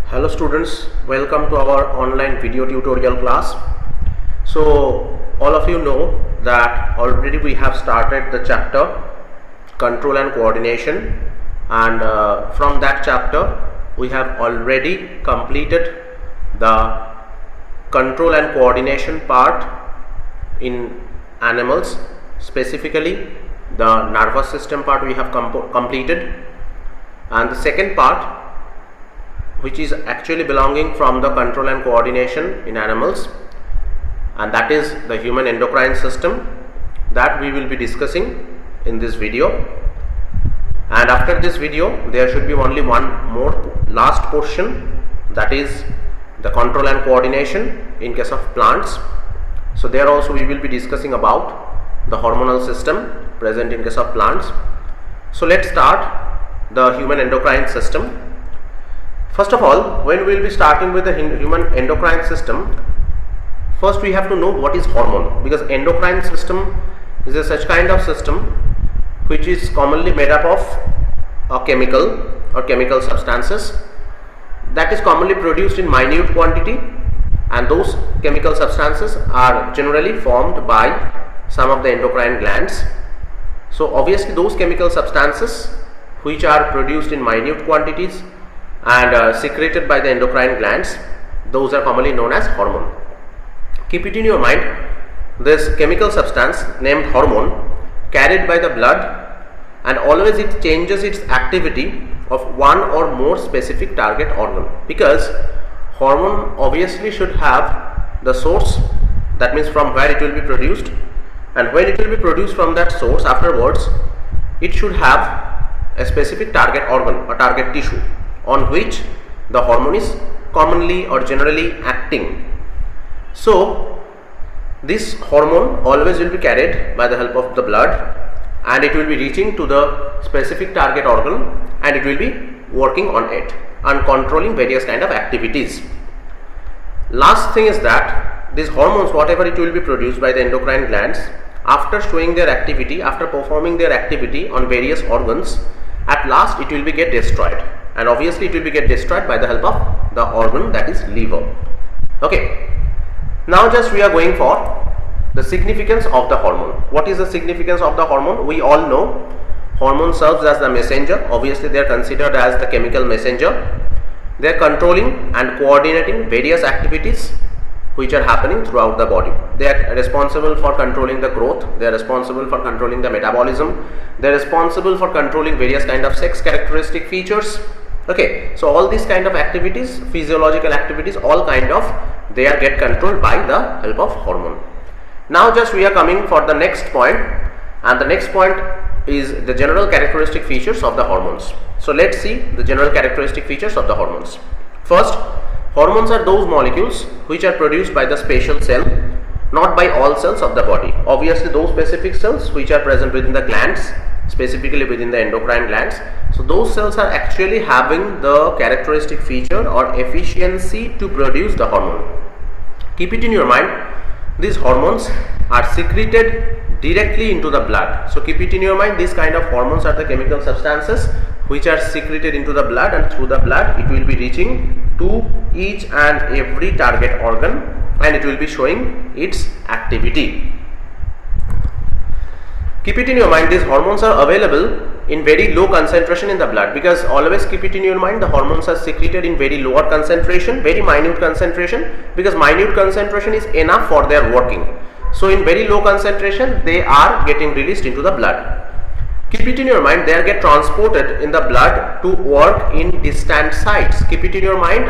Hello students, welcome to our online video tutorial class. So all of you know that already we have started the chapter control and coordination, and from that chapter we have already completed the control and coordination part in animals, specifically the nervous system part we have completed, and the second part, which is actually belonging from the control and coordination in animals, and that is the human endocrine system, that we will be discussing in this video. And after this video there should be only one more last portion, that is the control and coordination in case of plants. So there also we will be discussing about the hormonal system present in case of plants. So let's start the human endocrine system. First of all, when we will be starting with the human endocrine system, first we have to know what is hormone, because endocrine system is a such kind of system which is commonly made up of a chemical or chemical substances that is commonly produced in minute quantity, and those chemical substances are generally formed by some of the endocrine glands. So obviously those chemical substances which are produced in minute quantities and secreted by the endocrine glands, those are commonly known as hormone. Keep it in your mind, this chemical substance named hormone carried by the blood, and always it changes its activity of one or more specific target organ, because hormone obviously should have the source, that means from where it will be produced, and when it will be produced from that source, afterwards it should have a specific target organ or target tissue on which the hormone is commonly or generally acting. So this hormone always will be carried by the help of the blood, and it will be reaching to the specific target organ, and it will be working on it and controlling various kind of activities. Last thing is that these hormones, whatever it will be produced by the endocrine glands, after showing their activity, after performing their activity on various organs, at last it will be get destroyed, and obviously it will be get destroyed by the help of the organ, that is liver. Okay, now just we are going for the significance of the hormone. What is the significance of the hormone? We all know hormone serves as the messenger. Obviously they are considered as the chemical messenger. They are controlling and coordinating various activities which are happening throughout the body. They are responsible for controlling the growth, they are responsible for controlling the metabolism, they are responsible for controlling various kind of sex characteristic features. Okay, so all these kind of activities, physiological activities, all kind of, they are get controlled by the help of hormone. Now just we are coming for the next point, and the next point is the general characteristic features of the hormones. So let's see the general characteristic features of the hormones. First, hormones are those molecules which are produced by the special cell, not by all cells of the body. Obviously those specific cells which are present within the glands, specifically within the endocrine glands, so those cells are actually having the characteristic feature or efficiency to produce the hormone. Keep it in your mind, these hormones are secreted directly into the blood. So keep it in your mind, these kind of hormones are the chemical substances which are secreted into the blood, and through the blood it will be reaching to each and every target organ, and it will be showing its activity. Keep it in your mind, these hormones are available in very low concentration in the blood, because always keep it in your mind, the hormones are secreted in very lower concentration, very minute concentration, because minute concentration is enough for their working. So in very low concentration they are getting released into the blood. Keep it in your mind, they get transported in the blood to work in distant sites. Keep it in your mind,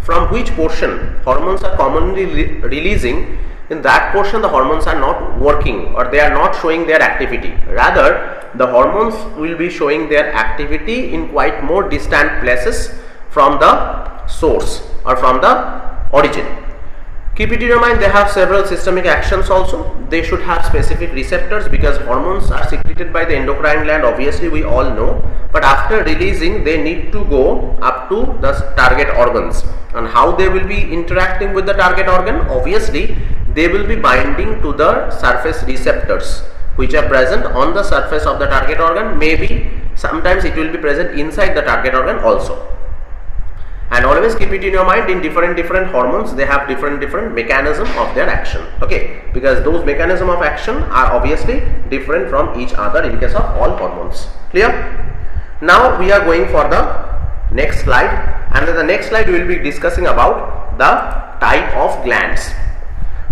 from which portion hormones are commonly releasing, in that portion the hormones are not working or they are not showing their activity. Rather, the hormones will be showing their activity in quite more distant places from the source or from the origin. Keep it in your mind, they have several systemic actions also. They should have specific receptors, because hormones are secreted by the endocrine gland, obviously we all know, but after releasing they need to go up to the target organs. And how they will be interacting with the target organ? Obviously they will be binding to the surface receptors which are present on the surface of the target organ. Maybe sometimes it will be present inside the target organ also. And always keep it in your mind, in different hormones they have different mechanism of their action, okay, because those mechanism of action are obviously different from each other in case of all hormones. Clear? Now we are going for the next slide, and in the next slide we will be discussing about the type of glands.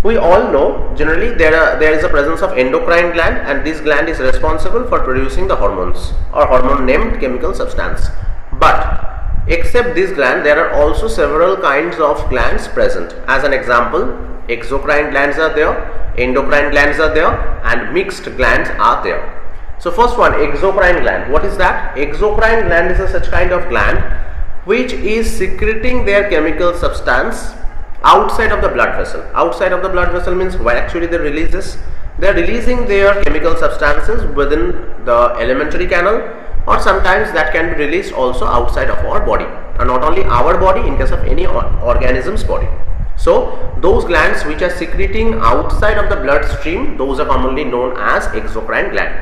We all know generally there is a presence of endocrine gland, and this gland is responsible for producing the hormones or hormone named chemical substance. But except this gland, there are also several kinds of glands present. As an example, exocrine glands are there, endocrine glands are there, and mixed glands are there. So first one, exocrine gland. What is that? Exocrine gland is a such kind of gland which is secreting their chemical substance outside of the blood vessel. Outside of the blood vessel means where actually they release this. They are releasing their chemical substances within the alimentary canal, or sometimes that can be released also outside of our body, and not only our body, in case of any organism's body. So those glands which are secreting outside of the bloodstream, those are commonly known as exocrine gland.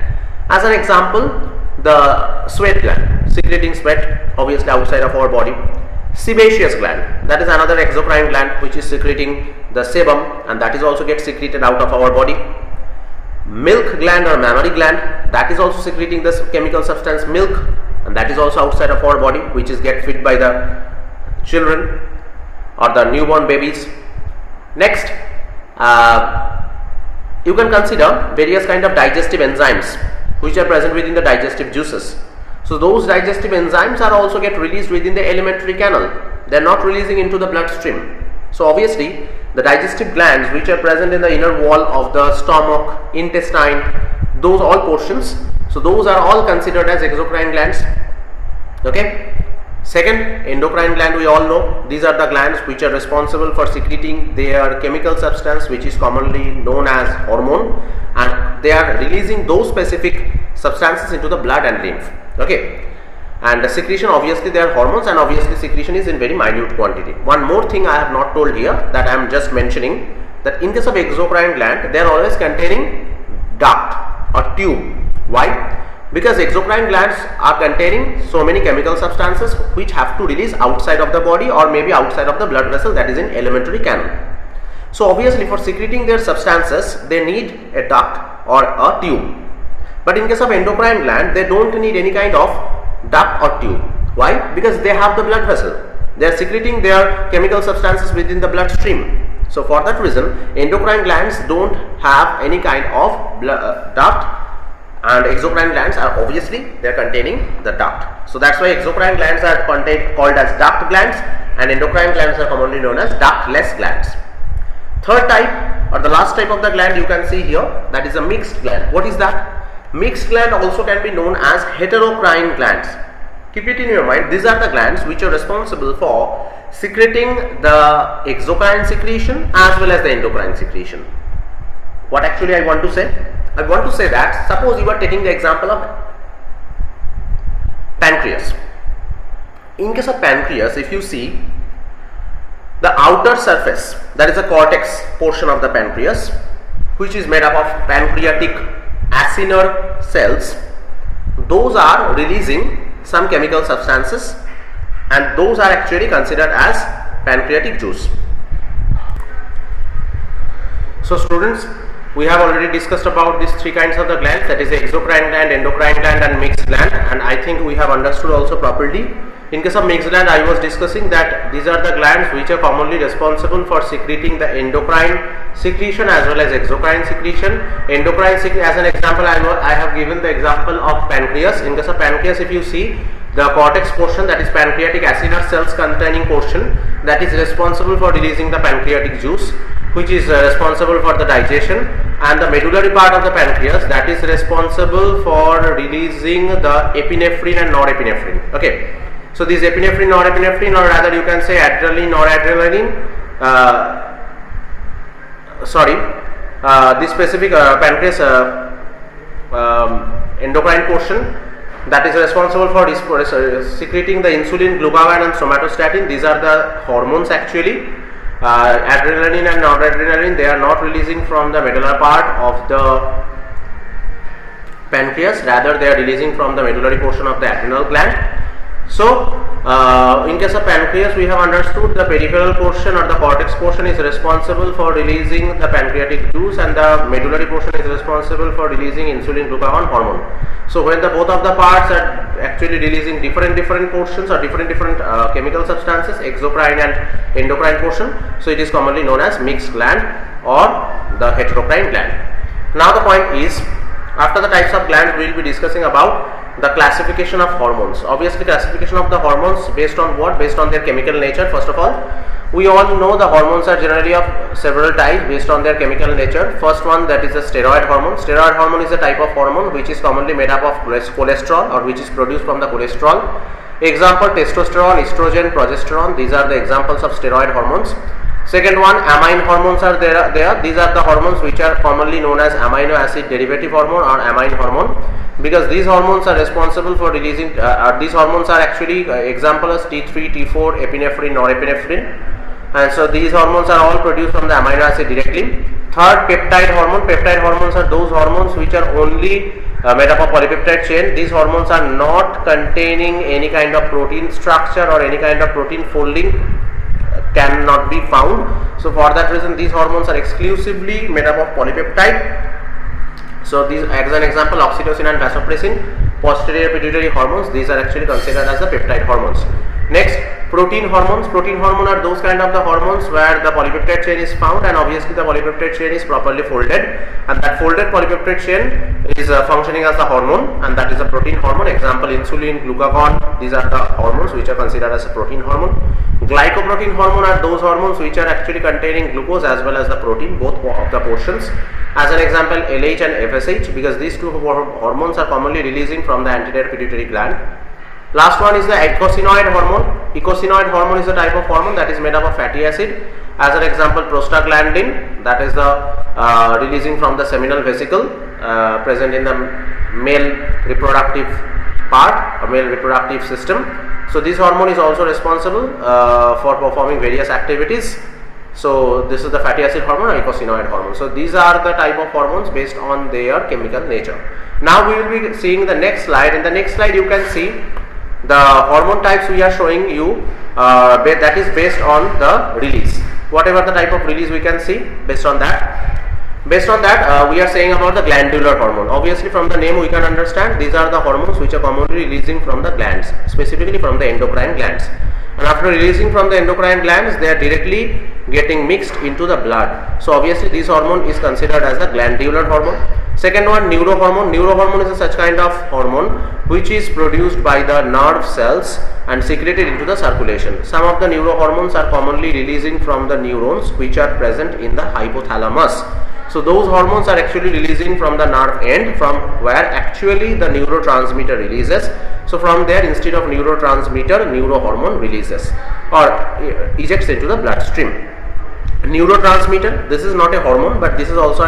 As an example, the sweat gland, secreting sweat obviously outside of our body. Sebaceous gland, that is another exocrine gland which is secreting the sebum, and that is also gets secreted out of our body. Milk gland or mammary gland, that is also secreting this chemical substance milk, and that is also outside of our body, which is get fed by the children or the newborn babies. Next, you can consider various kind of digestive enzymes which are present within the digestive juices. So those digestive enzymes are also get released within the alimentary canal. They are not releasing into the bloodstream. So obviously the digestive glands which are present in the inner wall of the stomach, intestine, those all portions, so those are all considered as exocrine glands. Okay. Second, endocrine gland, we all know these are the glands which are responsible for secreting their chemical substance which is commonly known as hormone, and they are releasing those specific substances into the blood and lymph. Okay. And the secretion, obviously they are hormones, and obviously secretion is in very minute quantity. One more thing I have not told here, that I am just mentioning, that in case of exocrine gland, they are always containing duct or tube. Why? Because exocrine glands are containing so many chemical substances which have to release outside of the body or maybe outside of the blood vessel, that is in alimentary canal. So obviously for secreting their substances they need a duct or a tube. But in case of endocrine gland, they don't need any kind of duct or tube. Why? Because they have the blood vessel. They are secreting their chemical substances within the bloodstream. So for that reason, endocrine glands don't have any kind of duct, and exocrine glands are obviously they are containing the duct. So that's why exocrine glands are called as duct glands, and endocrine glands are commonly known as ductless glands. Third type or the last type of the gland you can see here, that is a mixed gland. What is that? Mixed gland also can be known as heterocrine glands. Keep it in your mind, these are the glands which are responsible for secreting the exocrine secretion as well as the endocrine secretion. What actually I want to say? I want to say that suppose you are taking the example of pancreas. In case of pancreas, if you see the outer surface, that is the cortex portion of the pancreas, which is made up of pancreatic acinar cells, those are releasing some chemical substances, and those are actually considered as pancreatic juice. So students, we have already discussed about these three kinds of the glands, that is exocrine gland, endocrine gland and mixed gland, and I think we have understood also properly. In case of mixed gland, I was discussing that these are the glands which are commonly responsible for secreting the endocrine secretion as well as exocrine secretion. Endocrine secretion, as an example, I have given the example of pancreas. In case of pancreas, if you see the cortex portion, that is pancreatic acinar cells containing portion, that is responsible for releasing the pancreatic juice, which is responsible for the digestion, and the medullary part of the pancreas, that is responsible for releasing the epinephrine and norepinephrine. Okay. So this epinephrine, norepinephrine, or rather you can say adrenaline, noradrenaline, this specific pancreas endocrine portion, that is responsible for secreting the insulin, glucagon and somatostatin. These are the hormones actually. Adrenaline and noradrenaline, they are not releasing from the medullary part of the pancreas, rather they are releasing from the medullary portion of the adrenal gland. So in case of pancreas, we have understood the peripheral portion or the cortex portion is responsible for releasing the pancreatic juice, and the medullary portion is responsible for releasing insulin glucagon hormone. So when the both of the parts are actually releasing different portions or different chemical substances, exocrine and endocrine portion, so it is commonly known as mixed gland or the heterocrine gland. Now the point is, after the types of glands, we will be discussing about the classification of hormones. Obviously, classification of the hormones based on what? Based on their chemical nature. First of all, we all know the hormones are generally of several types based on their chemical nature. First one, that is the steroid hormone. Steroid hormone is a type of hormone which is commonly made up of cholesterol, or which is produced from the cholesterol. Example, testosterone, estrogen, progesterone. These are the examples of steroid hormones. Second one, amine hormones are there. These are the hormones which are commonly known as amino acid derivative hormone or amine hormone, because these hormones are responsible for releasing, these hormones are actually example as T3, T4, epinephrine, norepinephrine, and so these hormones are all produced from the amino acid directly. Third, peptide hormone. Peptide hormones are those hormones which are only made up of polypeptide chain. These hormones are not containing any kind of protein structure or any kind of protein folding cannot be found. So for that reason, these hormones are exclusively made up of polypeptide. So these, as an example, oxytocin and vasopressin, posterior pituitary hormones, these are actually considered as the peptide hormones. Next, protein hormones. Protein hormone are those kind of the hormones where the polypeptide chain is found, and obviously the polypeptide chain is properly folded, and that folded polypeptide chain is functioning as the hormone, and that is a protein hormone. Example, insulin, glucagon, these are the hormones which are considered as a protein hormone. Glycoprotein hormone are those hormones which are actually containing glucose as well as the protein, both of the portions. As an example, LH and FSH, because these two hormones are commonly releasing from the anterior pituitary gland. Last one is the eicosanoid hormone. Eicosanoid hormone is a type of hormone that is made up of fatty acid. As an example, prostaglandin, that is the releasing from the seminal vesicle, present in the male reproductive part or male reproductive system. So this hormone is also responsible for performing various activities. So this is the fatty acid hormone or eicosanoid hormone. So these are the type of hormones based on their chemical nature. Now we will be seeing the next slide. In the next slide you can see the hormone types we are showing you, that is based on the release. Whatever the type of release we can see based on that. Based on that, we are saying about the glandular hormone. Obviously from the name we can understand these are the hormones which are commonly releasing from the glands, specifically from the endocrine glands. And after releasing from the endocrine glands, they are directly getting mixed into the blood. So obviously this hormone is considered as a glandular hormone. Second one, neurohormone. Neurohormone is a such kind of hormone which is produced by the nerve cells and secreted into the circulation. Some of the neurohormones are commonly releasing from the neurons which are present in the hypothalamus. So those hormones are actually releasing from the nerve end, from where actually the neurotransmitter releases. So from there, instead of neurotransmitter, neurohormone releases or ejects into the bloodstream. Neurotransmitter, this is not a hormone, but this is also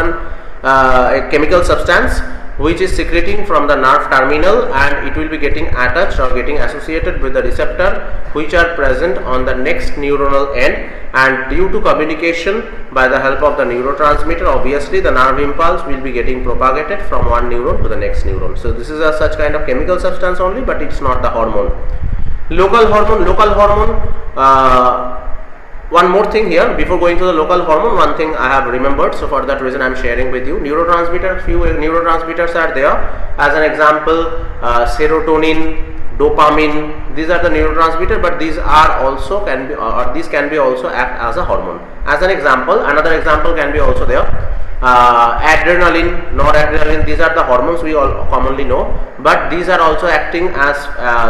a chemical substance which is secreting from the nerve terminal, and it will be getting attached or getting associated with the receptor which are present on the next neuronal end, and due to communication by the help of the neurotransmitter, obviously the nerve impulse will be getting propagated from one neuron to the next neuron. So this is a such kind of chemical substance only, but it's not the hormone. Local hormone. One more thing here, before going to the local hormone, one thing I have remembered, so for that reason I am sharing with you. Neurotransmitter, few neurotransmitters are there. As an example, serotonin, dopamine, these are the neurotransmitter, but these are also these can be also act as a hormone. As an example, another example can be also there. Adrenaline, noradrenaline, these are the hormones we all commonly know, but these are also acting as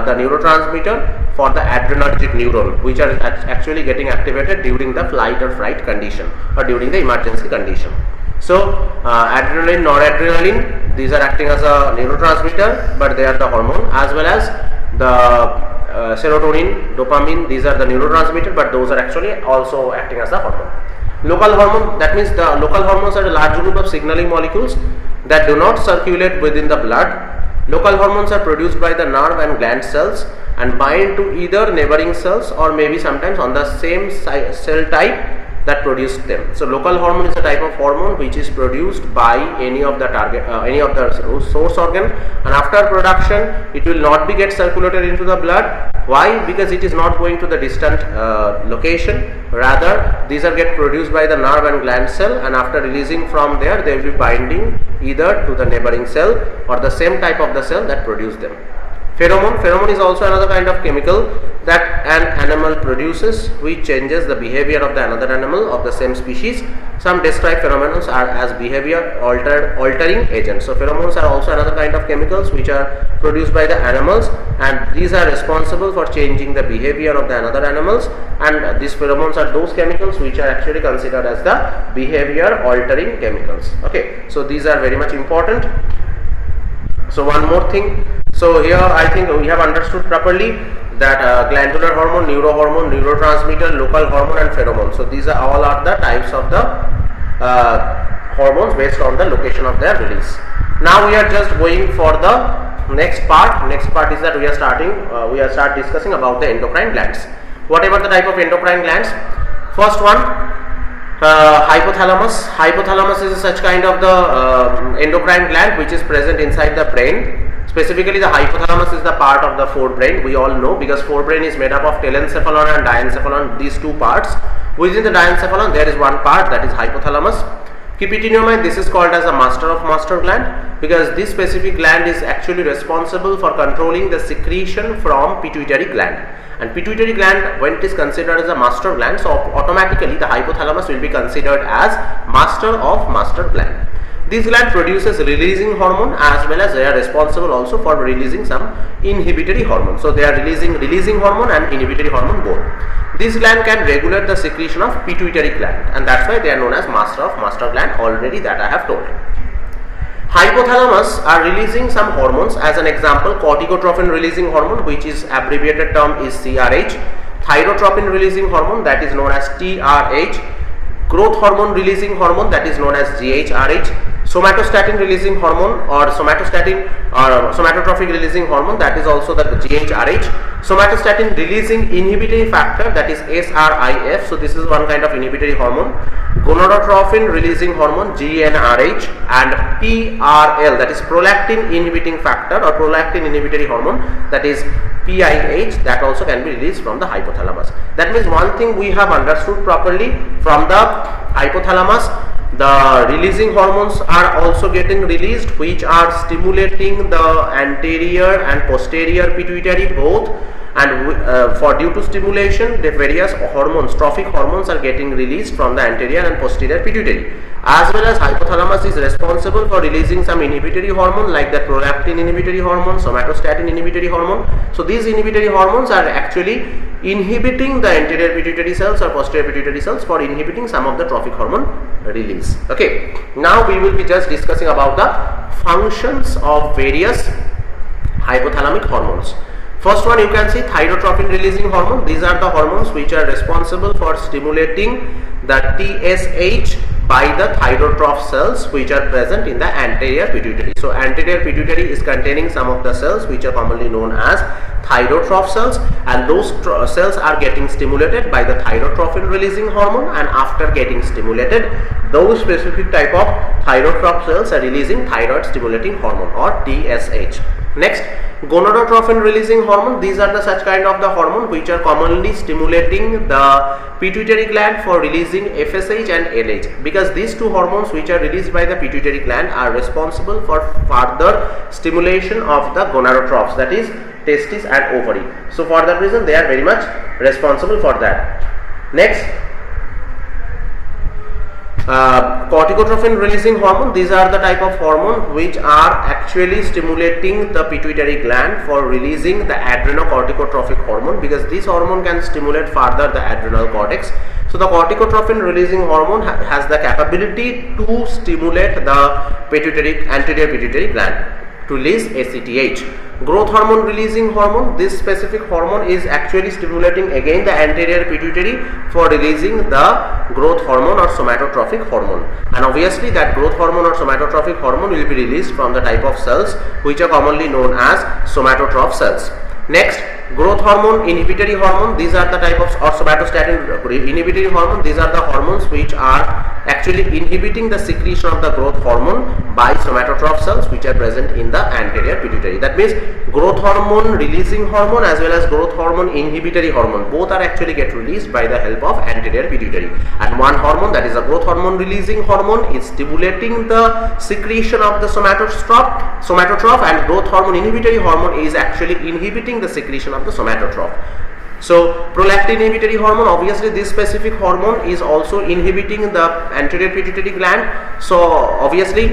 the neurotransmitter for the adrenergic neuron, which are actually getting activated during the flight or fright condition or during the emergency condition. So adrenaline, noradrenaline, these are acting as a neurotransmitter, but they are the hormone, as well as the serotonin, dopamine, these are the neurotransmitter, but those are actually also acting as the hormone. Local hormone, that means the local hormones are a large group of signaling molecules that do not circulate within the blood. Local hormones are produced by the nerve and gland cells and bind to either neighboring cells or maybe sometimes on the same cell type that produce them. So local hormone is a type of hormone which is produced by any of the target, any of the source organ, and after production it will not be get circulated into the blood. Why? Because it is not going to the distant location, rather these are get produced by the nerve and gland cell, and after releasing from there they will be binding either to the neighboring cell or the same type of the cell that produce them. Pheromone is also another kind of chemical that an animal produces which changes the behavior of the another animal of the same species. Some described pheromones are as behavior altering agents. So pheromones are also another kind of chemicals which are produced by the animals, and these are responsible for changing the behavior of the another animals, and these pheromones are those chemicals which are actually considered as the behavior altering chemicals. Okay, so these are very much important. So one more thing. So here I think we have understood properly that glandular hormone, neurohormone, neurotransmitter, local hormone and pheromone. So these are all are the types of the hormones based on the location of their release. Now we are just going for the next part. Next part is that we are start discussing about the endocrine glands. Whatever the type of endocrine glands. First one, hypothalamus. Hypothalamus is such kind of the endocrine gland which is present inside the brain. Specifically, the hypothalamus is the part of the forebrain. We all know, because forebrain is made up of telencephalon and diencephalon, these two parts. Within the diencephalon there is one part, that is hypothalamus. Keep it in your mind, this is called as a master gland, because this specific gland is actually responsible for controlling the secretion from pituitary gland. And pituitary gland, when it is considered as a master gland, so automatically the hypothalamus will be considered as master gland. This gland produces releasing hormone, as well as they are responsible also for releasing some inhibitory hormone. So they are releasing hormone and inhibitory hormone both. This gland can regulate the secretion of pituitary gland, and that's why they are known as master gland, already that I have told. Hypothalamus are releasing some hormones. As an example, corticotropin releasing hormone, which is abbreviated term is CRH, thyrotropin releasing hormone, that is known as TRH, growth hormone releasing hormone, that is known as GHRH, somatostatin releasing hormone or somatotrophic releasing hormone, that is also the GHRH, somatostatin releasing inhibitory factor, that is SRIF, so this is one kind of inhibitory hormone, gonadotropin releasing hormone GnRH, and PRL, that is prolactin inhibiting factor or prolactin inhibitory hormone, that is PIH, that also can be released from the hypothalamus. That means one thing we have understood properly, from the hypothalamus the releasing hormones are also getting released, which are stimulating the anterior and posterior pituitary both, and for due to stimulation the various hormones, trophic hormones, are getting released from the anterior and posterior pituitary. As well as hypothalamus is responsible for releasing some inhibitory hormone like the prolactin inhibitory hormone, somatostatin inhibitory hormone. So these inhibitory hormones are actually inhibiting the anterior pituitary cells or posterior pituitary cells for inhibiting some of the trophic hormone release. Okay, now we will be just discussing about the functions of various hypothalamic hormones. First one, you can see thyrotropin releasing hormone. These are the hormones which are responsible for stimulating the TSH by the thyrotroph cells which are present in the anterior pituitary. So anterior pituitary is containing some of the cells which are commonly known as thyrotroph cells, and those cells are getting stimulated by the thyrotropin releasing hormone, and after getting stimulated, those specific type of thyrotroph cells are releasing thyroid stimulating hormone or TSH. Next, gonadotropin releasing hormone. These are the such kind of the hormone which are commonly stimulating the pituitary gland for releasing FSH and LH, because these two hormones which are released by the pituitary gland are responsible for further stimulation of the gonadotrophs, that is testis and ovary. So for that reason they are very much responsible for that. Next, corticotropin releasing hormone. These are the type of hormone which are actually stimulating the pituitary gland for releasing the adrenocorticotrophic hormone, because this hormone can stimulate further the adrenal cortex. So the corticotropin releasing hormone has the capability to stimulate the anterior pituitary gland to release ACTH. Growth hormone releasing hormone, this specific hormone is actually stimulating again the anterior pituitary for releasing the growth hormone or somatotrophic hormone, and obviously that growth hormone or somatotrophic hormone will be released from the type of cells which are commonly known as somatotroph cells. Next, growth hormone, inhibitory hormone, these are the type of, or somatostatin inhibitory hormone, these are the hormones which are actually inhibiting the secretion of the growth hormone by somatotroph cells which are present in the anterior pituitary. That means growth hormone releasing hormone as well as growth hormone inhibitory hormone, both are actually get released by the help of anterior pituitary. And one hormone, that is a growth hormone releasing hormone, is stimulating the secretion of the somatotroph, and growth hormone inhibitory hormone is actually inhibiting the secretion of the somatotroph. So prolactin inhibitory hormone, obviously this specific hormone is also inhibiting the anterior pituitary gland. So obviously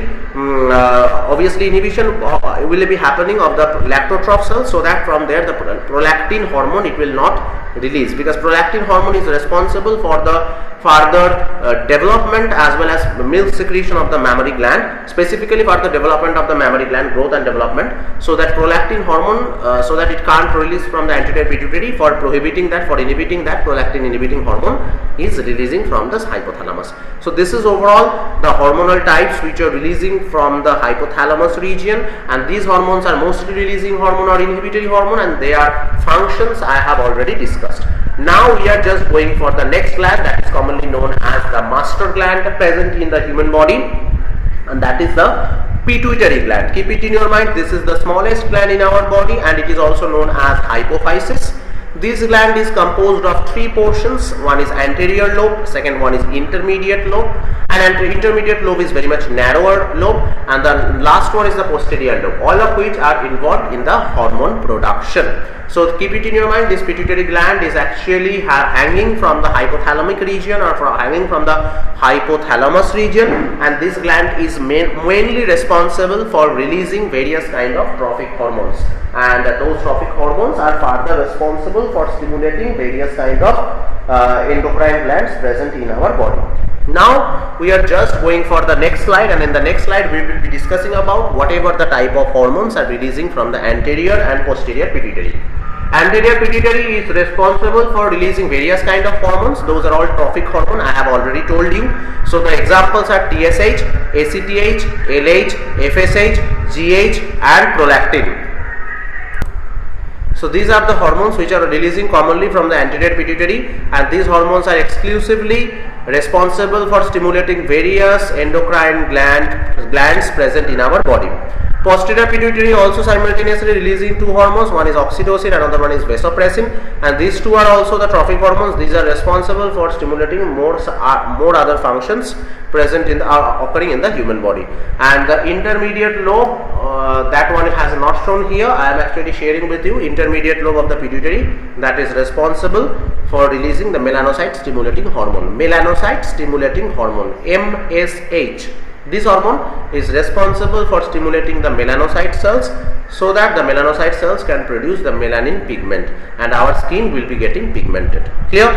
inhibition will be happening of the lactotroph cells, so that from there the prolactin hormone it will not release, because prolactin hormone is responsible for the further development as well as milk secretion of the mammary gland, specifically for the development of the mammary gland growth and development. So that prolactin hormone, so that it can't release from the anterior pituitary, for prohibiting that, for inhibiting that, prolactin inhibiting hormone is releasing from the hypothalamus. So this is overall the hormonal types which are releasing from the hypothalamus region, and these hormones are mostly releasing hormone or inhibitory hormone, and their functions I have already discussed. Now we are just going for the next gland, that is commonly known as the master gland present in the human body, and that is the pituitary gland. Keep it in your mind, this is the smallest gland in our body, and it is also known as hypophysis. This gland is composed of three portions. One is anterior lobe, second one is intermediate lobe, and intermediate lobe is very much narrower lobe, and the last one is the posterior lobe, all of which are involved in the hormone production. So keep it in your mind, this pituitary gland is actually hanging from the hypothalamic region, or hanging from the hypothalamus region, and this gland is mainly responsible for releasing various kind of trophic hormones, and those trophic hormones are further responsible for stimulating various kind of endocrine glands present in our body. Now we are just going for the next slide, and in the next slide we will be discussing about whatever the type of hormones are releasing from the anterior and posterior pituitary. Anterior pituitary is responsible for releasing various kind of hormones. Those are all trophic hormone, I have already told you. So the examples are TSH, ACTH, LH, FSH, GH and prolactin. So these are the hormones which are releasing commonly from the anterior pituitary, and these hormones are exclusively responsible for stimulating various endocrine glands present in our body. Posterior pituitary also simultaneously releasing two hormones, one is oxytocin, another one is vasopressin, and these two are also the trophic hormones. These are responsible for stimulating more other functions present in occurring in the human body. And the intermediate lobe, that one has not shown here, I am actually sharing with you. Intermediate lobe of the pituitary, that is responsible for releasing the melanocyte stimulating hormone, melanocyte stimulating hormone, MSH. This hormone is responsible for stimulating the melanocyte cells, so that the melanocyte cells can produce the melanin pigment, and our skin will be getting pigmented. Clear?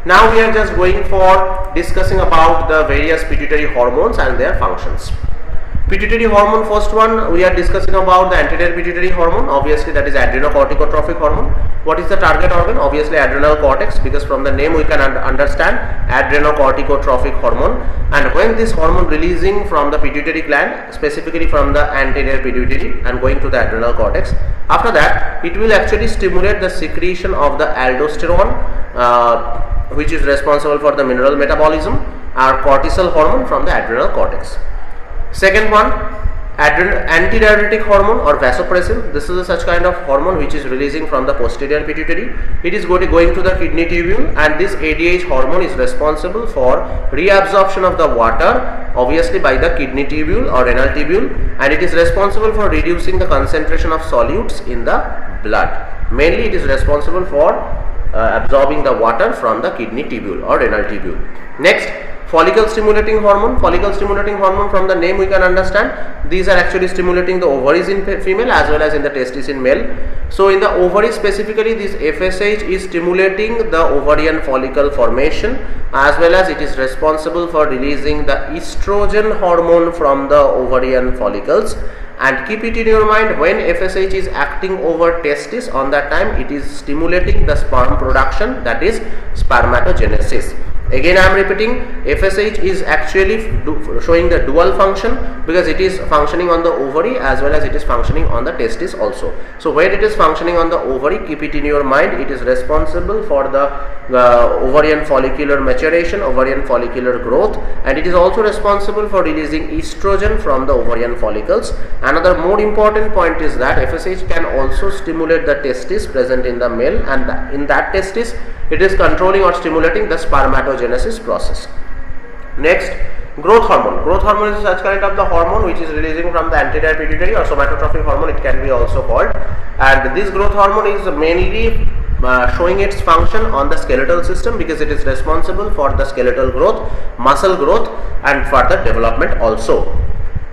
Now we are just going for discussing about the various pituitary hormones and their functions. Pituitary hormone, first one we are discussing about the anterior pituitary hormone. Obviously that is adrenocorticotrophic hormone. What is the target organ? Obviously adrenal cortex, because from the name we can understand adrenocorticotrophic hormone. And when this hormone releasing from the pituitary gland, specifically from the anterior pituitary and going to the adrenal cortex, after that it will actually stimulate the secretion of the aldosterone, which is responsible for the mineral metabolism, or cortisol hormone from the adrenal cortex. Second one, antidiuretic hormone or vasopressin. This is such kind of hormone which is releasing from the posterior pituitary. It is going to the kidney tubule, and this ADH hormone is responsible for reabsorption of the water, obviously by the kidney tubule or renal tubule, and it is responsible for reducing the concentration of solutes in the blood. Mainly it is responsible for absorbing the water from the kidney tubule or renal tubule. Next, follicle stimulating hormone. Follicle stimulating hormone, from the name we can understand, these are actually stimulating the ovaries in female as well as in the testes in male. So in the ovaries specifically, this FSH is stimulating the ovarian follicle formation, as well as it is responsible for releasing the estrogen hormone from the ovarian follicles. And keep it in your mind, when FSH is acting over testis, on that time it is stimulating the sperm production, that is spermatogenesis. Again I am repeating, FSH is actually showing the dual function because it is functioning on the ovary as well as it is functioning on the testis also. So where it is functioning on the ovary, keep it in your mind, it is responsible for the ovarian follicular maturation, ovarian follicular growth, and it is also responsible for releasing estrogen from the ovarian follicles. Another more important point is that FSH can also stimulate the testis present in the male, and in that testis it is controlling or stimulating the spermatogenesis process. Next, growth hormone. Growth hormone is such kind of the hormone which is releasing from the anterior pituitary, or somatotrophic hormone it can be also called, and this growth hormone is mainly showing its function on the skeletal system because it is responsible for the skeletal growth, muscle growth and further development also.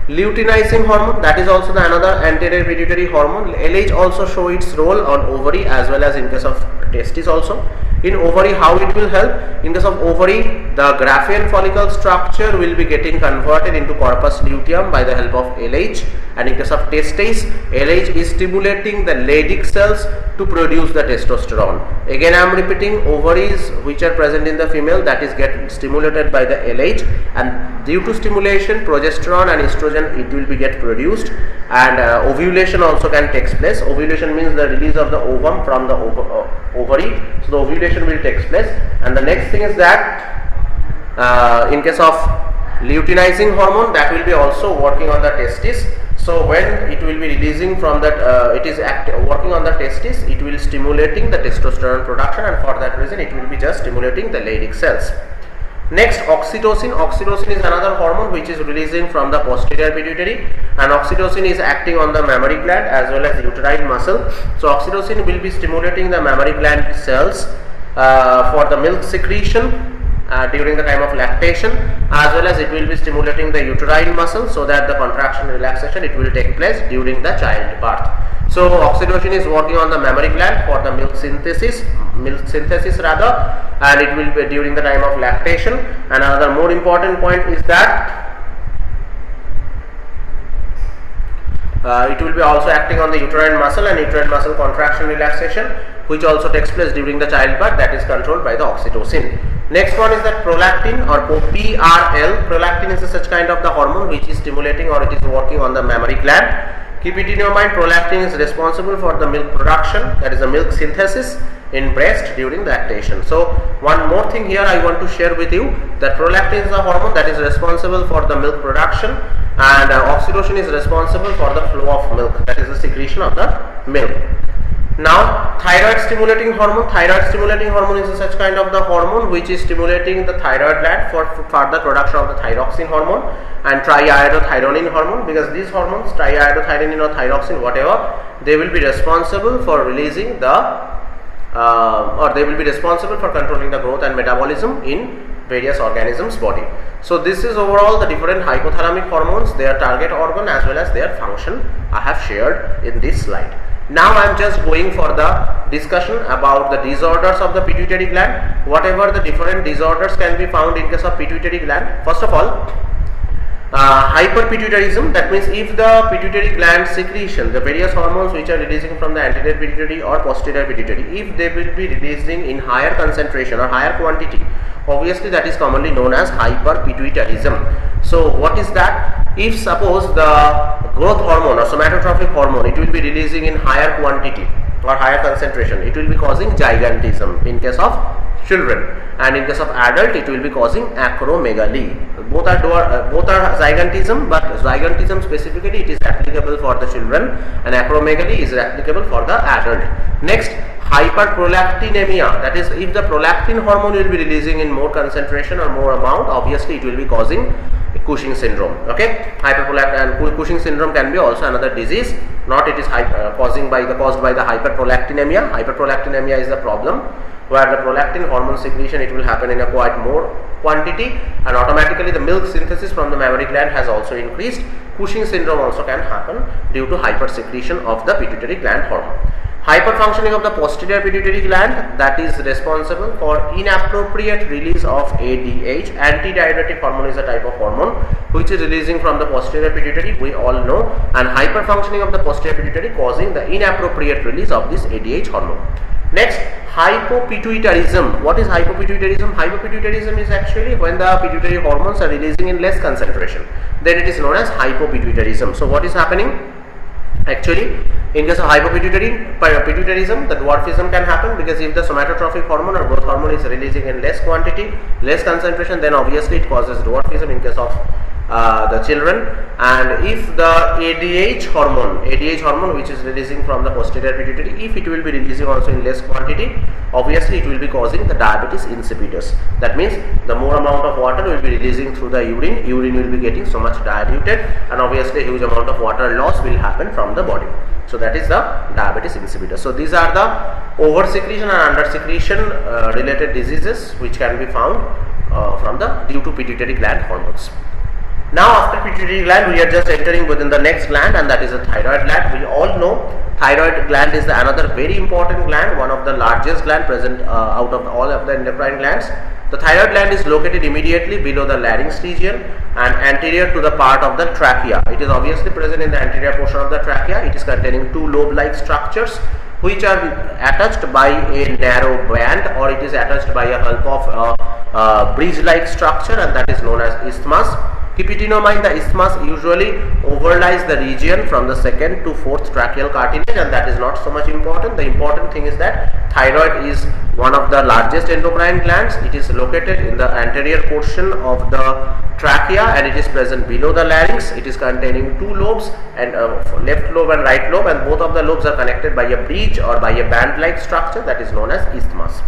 Luteinizing hormone, that is also the another anterior pituitary hormone. LH also show its role on ovary as well as in case of testis also. In ovary, how it will help? In case of ovary, the Graafian follicle structure will be getting converted into corpus luteum by the help of LH, and in case of testes, LH is stimulating the Leydig cells to produce the testosterone. Again I am repeating, ovaries which are present in the female, that is get stimulated by the LH, and due to stimulation, progesterone and estrogen it will be get produced, and ovulation also can take place. Ovulation means the release of the ovum from the ovary, so the ovulation will take place. And the next thing is that in case of luteinizing hormone, that will be also working on the testis. So when it will be releasing from that, it is working on the testis, it will stimulating the testosterone production, and for that reason it will be just stimulating the Leydig cells. Next, oxytocin. Oxytocin is another hormone which is releasing from the posterior pituitary, and oxytocin is acting on the mammary gland as well as uterine muscle. So oxytocin will be stimulating the mammary gland cells for the milk secretion during the time of lactation, as well as it will be stimulating the uterine muscle so that the contraction relaxation it will take place during the childbirth. So oxytocin is working on the mammary gland for the milk synthesis rather, and it will be during the time of lactation. And another more important point is that it will be also acting on the uterine muscle and uterine muscle contraction relaxation, which also takes place during the childbirth, that is controlled by the oxytocin. Next one is that prolactin or PRL. Prolactin is such kind of the hormone which is stimulating or it is working on the mammary gland. Keep it in your mind, prolactin is responsible for the milk production, that is the milk synthesis in breast during lactation. So one more thing here I want to share with you, that prolactin is a hormone that is responsible for the milk production, and oxytocin is responsible for the flow of milk, that is the secretion of the milk. Now, thyroid stimulating hormone. Thyroid stimulating hormone is such kind of the hormone which is stimulating the thyroid gland for further production of the thyroxine hormone and triiodothyronine hormone, because these hormones, triiodothyronine or thyroxine, whatever, they will be responsible for releasing the or they will be responsible for controlling the growth and metabolism in various organisms body. So this is overall the different hypothalamic hormones, their target organ as well as their function I have shared in this slide. Now I am just going for the discussion about the disorders of the pituitary gland. Whatever the different disorders can be found in case of pituitary gland. First of all, hyperpituitarism, that means if the pituitary gland secretion, the various hormones which are releasing from the anterior pituitary or posterior pituitary, if they will be releasing in higher concentration or higher quantity, obviously that is commonly known as hyperpituitarism. So what is that? If suppose the growth hormone or somatotrophic hormone, it will be releasing in higher quantity or higher concentration, it will be causing gigantism in case of children, and in case of adult it will be causing acromegaly. Both are gigantism, but gigantism specifically it is applicable for the children and acromegaly is applicable for the adult. Next, hyperprolactinemia, that is if the prolactin hormone will be releasing in more concentration or more amount, obviously it will be causing Cushing syndrome. Okay, hyperprolactin and Cushing syndrome can be also another disease, not it is caused by the hyperprolactinemia. Hyperprolactinemia is the problem where the prolactin hormone secretion it will happen in a quite more quantity, and automatically the milk synthesis from the mammary gland has also increased. Cushing syndrome also can happen due to hypersecretion of the pituitary gland hormone. Hyperfunctioning of the posterior pituitary gland, that is responsible for inappropriate release of ADH. Antidiuretic hormone is a type of hormone which is releasing from the posterior pituitary, we all know, and hyperfunctioning of the posterior pituitary causing the inappropriate release of this ADH hormone. Next, hypopituitarism. What is hypopituitarism? Hypopituitarism is actually when the pituitary hormones are releasing in less concentration. Then it is known as hypopituitarism. So what is happening? Actually, in case of hypopituitarism, the dwarfism can happen because if the somatotrophic hormone or growth hormone is releasing in less quantity, less concentration, then obviously it causes dwarfism in case of the children. And if the ADH hormone which is releasing from the posterior pituitary, if it will be releasing also in less quantity, obviously it will be causing the diabetes insipidus. That means the more amount of water will be releasing through the urine will be getting so much diluted, and obviously a huge amount of water loss will happen from the body. So that is the diabetes insipidus. So these are the over secretion and under secretion related diseases which can be found due to pituitary gland hormones. Now after pituitary gland, we are just entering within the next gland, and that is the thyroid gland. We all know thyroid gland is another very important gland, one of the largest gland present out of all of the endocrine glands. The thyroid gland is located immediately below the larynx region and anterior to the part of the trachea. It is obviously present in the anterior portion of the trachea. It is containing two lobe-like structures which are attached by a narrow band, or it is attached by a help of a bridge-like structure, and that is known as isthmus. Keep it in your mind, the isthmus usually overlies the region from the second to fourth tracheal cartilage, and that is not so much important. The important thing is that thyroid is one of the largest endocrine glands. It is located in the anterior portion of the trachea and it is present below the larynx. It is containing two lobes, and left lobe and right lobe, and both of the lobes are connected by a bridge or by a band-like structure that is known as isthmus.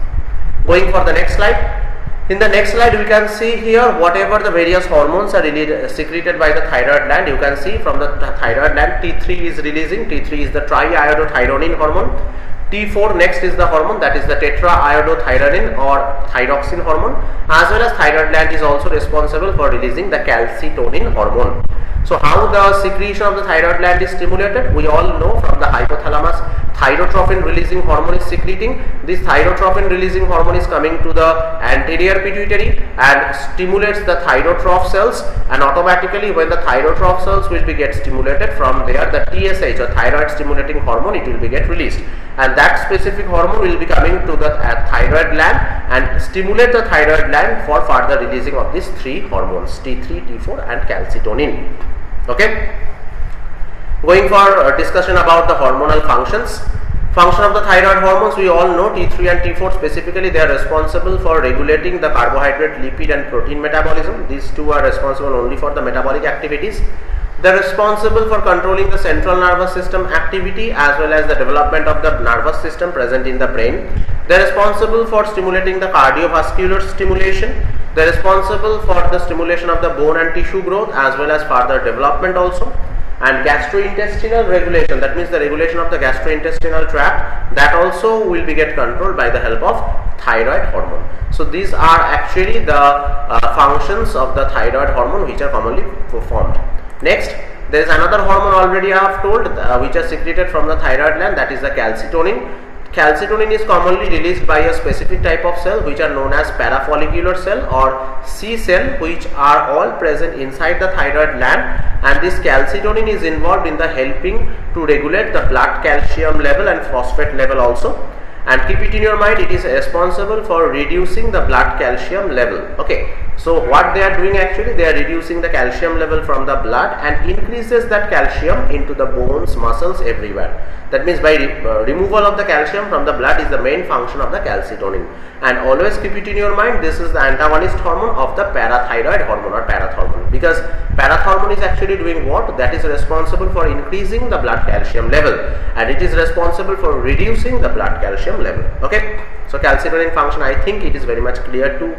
Going for the next slide. In the next slide, we can see here whatever the various hormones are secreted by the thyroid gland. You can see from the thyroid gland, T3 is releasing. T3 is the triiodothyronine hormone. T4 next is the hormone that is the tetraiodothyronine or thyroxine hormone, as well as thyroid gland is also responsible for releasing the calcitonin hormone. So how the secretion of the thyroid gland is stimulated? We all know from the hypothalamus, thyrotrophin releasing hormone is secreting. This thyrotrophin releasing hormone is coming to the anterior pituitary and stimulates the thyrotroph cells, and automatically when the thyrotroph cells will be get stimulated, from there the TSH or thyroid stimulating hormone, it will be get released, and that specific hormone will be coming to the thyroid gland and stimulate the thyroid gland for further releasing of these three hormones, T3, T4 and calcitonin. Okay. Going for discussion about the hormonal functions. Function of the thyroid hormones, we all know T3 and T4 specifically, they are responsible for regulating the carbohydrate, lipid and protein metabolism. These two are responsible only for the metabolic activities. They are responsible for controlling the central nervous system activity as well as the development of the nervous system present in the brain. They are responsible for stimulating the cardiovascular stimulation. They are responsible for the stimulation of the bone and tissue growth as well as further development also. And gastrointestinal regulation, that means the regulation of the gastrointestinal tract, that also will be get controlled by the help of thyroid hormone. So these are actually the functions of the thyroid hormone which are commonly performed. Next, there is another hormone already I have told which are secreted from the thyroid gland, that is the calcitonin. Calcitonin is commonly released by a specific type of cell which are known as parafollicular cell or C cell, which are all present inside the thyroid gland, and this calcitonin is involved in the helping to regulate the blood calcium level and phosphate level also. And keep it in your mind, it is responsible for reducing the blood calcium level. Okay, so what they are doing actually, they are reducing the calcium level from the blood and increases that calcium into the bones, muscles, everywhere. That means by removal of the calcium from the blood is the main function of the calcitonin. And always keep it in your mind, this is the antagonist hormone of the parathyroid hormone or parathormone, because parathormone is actually doing what? That is responsible for increasing the blood calcium level, and it is responsible for reducing the blood calcium level. Okay, so calcitonin function, I think it is very much clear to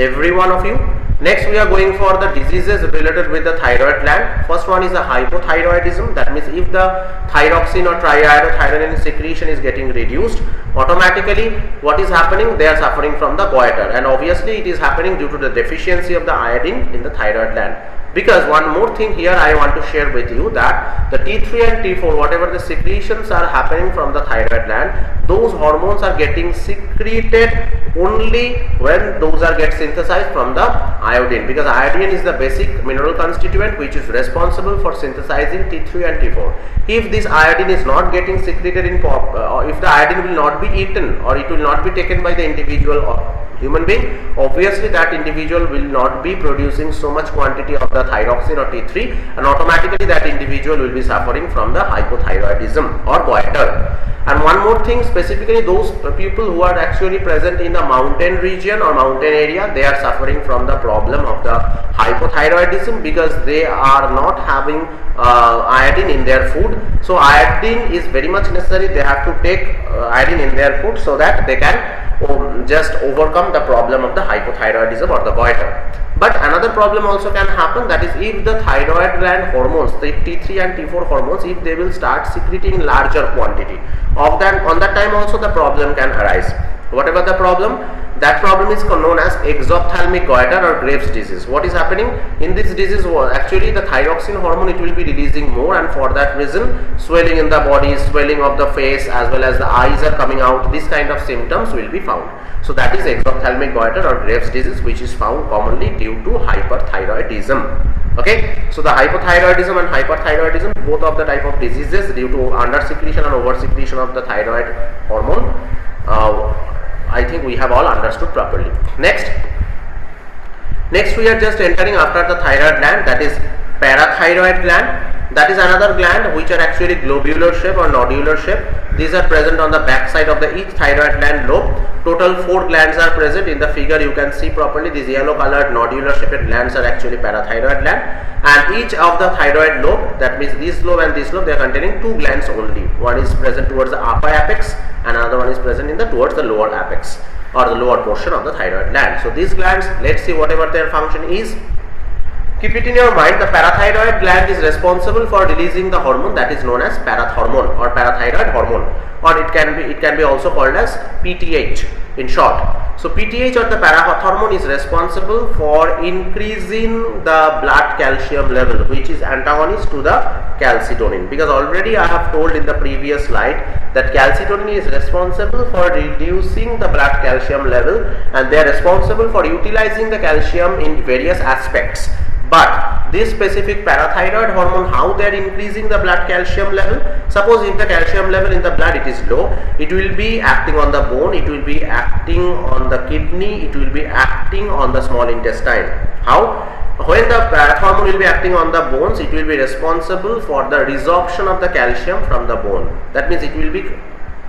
every one of you. Next, we are going for the diseases related with the thyroid gland. First one is the hypothyroidism. That means if the thyroxine or triiodothyronine secretion is getting reduced, automatically what is happening? They are suffering from the goiter, and obviously it is happening due to the deficiency of the iodine in the thyroid gland. Because one more thing here I want to share with you, that the T3 and T4, whatever the secretions are happening from the thyroid gland, those hormones are getting secreted only when those are get synthesized from the iodine, because iodine is the basic mineral constituent which is responsible for synthesizing T3 and T4. If this iodine is not getting secreted in or if the iodine will not be eaten or it will not be taken by the individual or human being, obviously that individual will not be producing so much quantity of the thyroxine or T3, and automatically that individual will be suffering from the hypothyroidism or goiter. And one more thing, specifically those people who are actually present in the mountain region or mountain area, they are suffering from the problem of the hypothyroidism because they are not having iodine in their food. So iodine is very much necessary. They have to take iodine in their food so that they can just overcome the problem of the hypothyroidism or the goiter. But another problem also can happen, that is if the thyroid gland hormones, the T3 and T4 hormones, if they will start secreting larger quantity of that, on that time also the problem can arise. Whatever the problem, that problem is known as exophthalmic goiter or Graves' disease. What is happening in this disease? Actually the thyroxine hormone, it will be releasing more, and for that reason swelling in the body, swelling of the face as well as the eyes are coming out. This kind of symptoms will be found. So that is exophthalmic goiter or Graves' disease, which is found commonly due to hyperthyroidism. Okay, so the hypothyroidism and hyperthyroidism, both of the type of diseases due to under secretion and over secretion of the thyroid hormone, I think we have all understood properly. Next we are just entering after the thyroid gland, that is parathyroid gland. That is another gland which are actually globular shape or nodular shape. These are present on the back side of the each thyroid gland lobe. Total 4 glands are present. In the figure you can see properly, these yellow colored nodular shaped glands are actually parathyroid gland, and each of the thyroid lobe, that means this lobe and this lobe, they are containing 2 glands only. One is present towards the upper apex and another one is present in the towards the lower apex or the lower portion of the thyroid gland. So these glands, let's see whatever their function is. Keep it in your mind, the parathyroid gland is responsible for releasing the hormone that is known as parathormone or parathyroid hormone, or it can be also called as PTH in short. So PTH or the parathormone is responsible for increasing the blood calcium level, which is antagonist to the calcitonin, because already I have told in the previous slide that calcitonin is responsible for reducing the blood calcium level, and they are responsible for utilizing the calcium in various aspects. But this specific parathyroid hormone, how they are increasing the blood calcium level? Suppose if the calcium level in the blood it is low, it will be acting on the bone, it will be acting on the kidney, it will be acting on the small intestine. How? When the parathormone will be acting on the bones, it will be responsible for the resorption of the calcium from the bone. That means it will be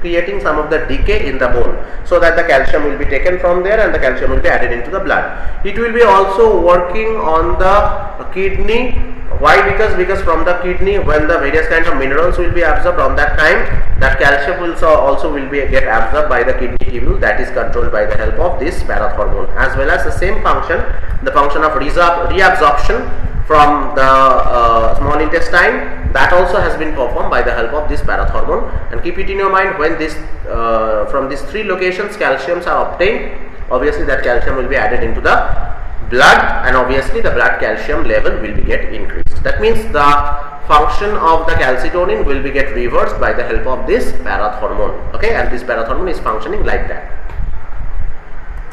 creating some of the decay in the bone, so that the calcium will be taken from there and the calcium will be added into the blood. It will be also working on the kidney. Why? Because from the kidney, when the various kinds of minerals will be absorbed, on that time that calcium will also will be get absorbed by the kidney tubule, that is controlled by the help of this parathormone, as well as the same function, the function of reabsorption from the small intestine, that also has been performed by the help of this parathormone. And keep it in your mind, when this from these 3 locations calciums are obtained, obviously that calcium will be added into the blood, and obviously the blood calcium level will be get increased. That means the function of the calcitonin will be get reversed by the help of this parathormone. Okay, and this parathormone is functioning like that.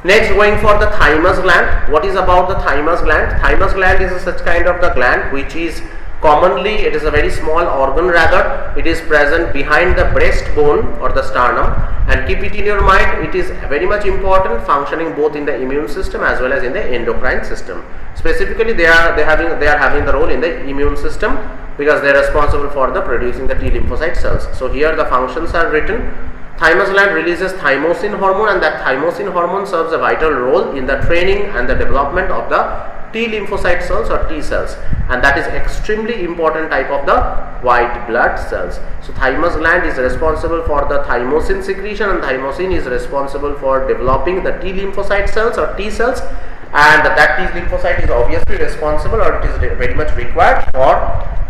Next, going for the thymus gland. What is about the thymus gland? Thymus gland is such kind of the gland which is commonly, it is a very small organ rather, it is present behind the breastbone or the sternum, and keep it in your mind, it is very much important, functioning both in the immune system as well as in the endocrine system. Specifically they are having the role in the immune system, because they are responsible for the producing the T lymphocyte cells. So here the functions are written. Thymus gland releases thymosin hormone, and that thymosin hormone serves a vital role in the training and the development of the T lymphocyte cells or T cells, and that is extremely important type of the white blood cells. So thymus gland is responsible for the thymosin secretion, and thymosin is responsible for developing the T lymphocyte cells or T cells, and that T lymphocyte is obviously responsible, or it is very much required for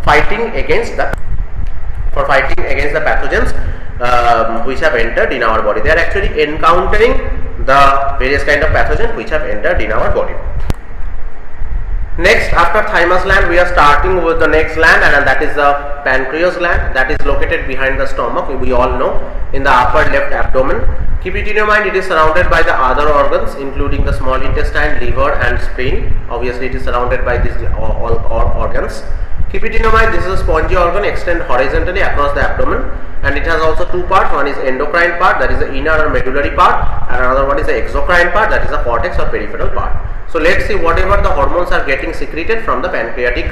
fighting against the pathogens which have entered in our body. They are actually encountering the various kind of pathogens which have entered in our body. Next, after thymus gland, we are starting with the next gland, and that is the pancreas gland, that is located behind the stomach. We all know, in the upper left abdomen. Keep it in your mind, it is surrounded by the other organs including the small intestine, liver and spleen. Obviously it is surrounded by these all organs. Keep it in your mind, this is a spongy organ, extend horizontally across the abdomen, and it has also two parts. One is endocrine part, that is the inner or medullary part, and another one is the exocrine part, that is the cortex or peripheral part. So let's see whatever the hormones are getting secreted from the pancreatic